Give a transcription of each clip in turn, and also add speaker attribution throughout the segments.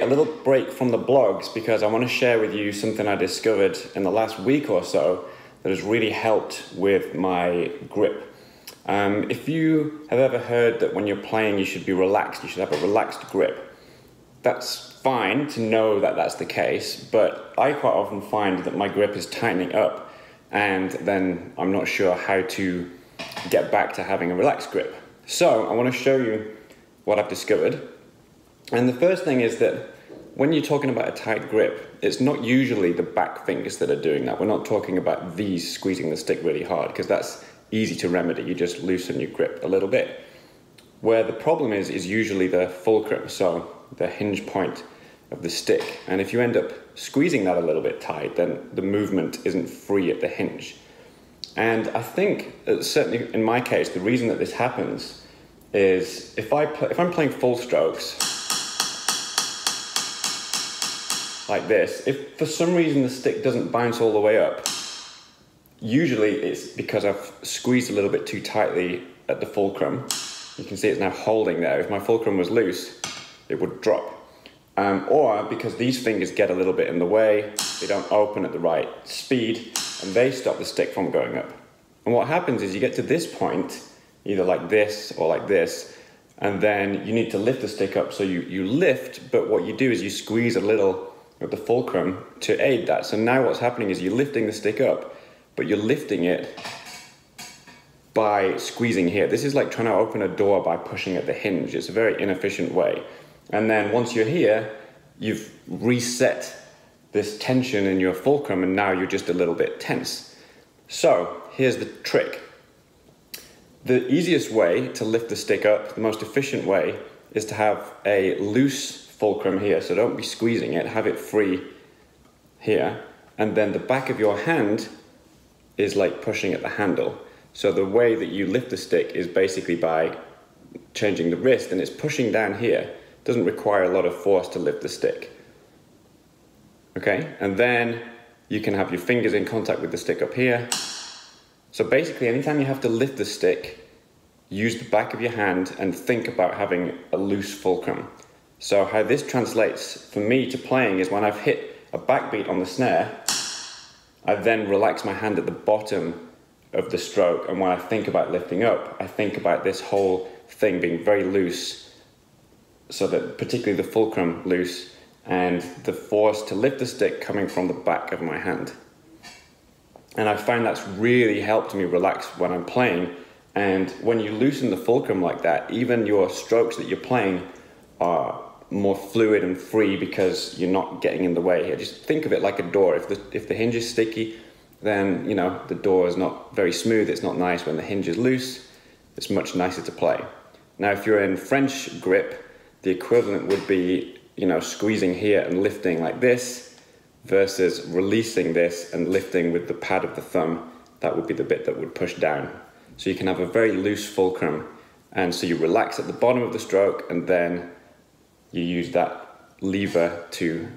Speaker 1: little break from the blogs because I want to share with you something I discovered in the last week or so that has really helped with my grip. If you have ever heard that when you're playing you should be relaxed, you should have a relaxed grip, that's fine to know that that's the case, but I quite often find that my grip is tightening up and then I'm not sure how to get back to having a relaxed grip. So I want to show you what I've discovered. And the first thing is that when you're talking about a tight grip, it's not usually the back fingers that are doing that. We're not talking about these squeezing the stick really hard, because that's easy to remedy. You just loosen your grip a little bit. Where the problem is usually the fulcrum, so the hinge point of the stick. And if you end up squeezing that a little bit tight, then the movement isn't free at the hinge. And I think, certainly in my case, the reason that this happens is if I'm playing full strokes, like this, if for some reason the stick doesn't bounce all the way up, usually it's because I've squeezed a little bit too tightly at the fulcrum. You can see it's now holding there. If my fulcrum was loose, it would drop. Or because these fingers get a little bit in the way, they don't open at the right speed, and they stop the stick from going up. And what happens is you get to this point, either like this or like this, and then you need to lift the stick up. So you lift, but what you do is you squeeze a little of the fulcrum to aid that. So now what's happening is you're lifting the stick up, but you're lifting it by squeezing here. This is like trying to open a door by pushing at the hinge. It's a very inefficient way. And then once you're here, you've reset this tension in your fulcrum, and now you're just a little bit tense. So here's the trick. The easiest way to lift the stick up, the most efficient way, is to have a loose fulcrum here. So don't be squeezing it, have it free here. And then the back of your hand is like pushing at the handle. So the way that you lift the stick is basically by changing the wrist, and it's pushing down here. Doesn't require a lot of force to lift the stick. Okay, and then you can have your fingers in contact with the stick up here. So basically, anytime you have to lift the stick, use the back of your hand and think about having a loose fulcrum. So how this translates for me to playing is when I've hit a backbeat on the snare, I then relax my hand at the bottom of the stroke, and when I think about lifting up, I think about this whole thing being very loose, so that particularly the fulcrum loose, and the force to lift the stick coming from the back of my hand. And I find that's really helped me relax when I'm playing. And when you loosen the fulcrum like that, even your strokes that you're playing are more fluid and free because you're not getting in the way here. Just think of it like a door. If the hinge is sticky, then you know the door is not very smooth, it's not nice. When the hinge is loose, it's much nicer to play. Now if you're in French grip, the equivalent would be, you know, squeezing here and lifting like this versus releasing this and lifting with the pad of the thumb. That would be the bit that would push down. So you can have a very loose fulcrum, and so you relax at the bottom of the stroke and then you use that lever to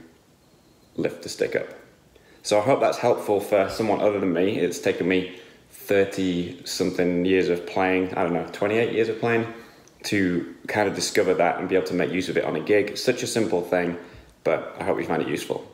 Speaker 1: lift the stick up. So I hope that's helpful for someone other than me. It's taken me 30 something years of playing, I don't know, 28 years of playing, to kind of discover that and be able to make use of it on a gig. It's such a simple thing, but I hope you find it useful.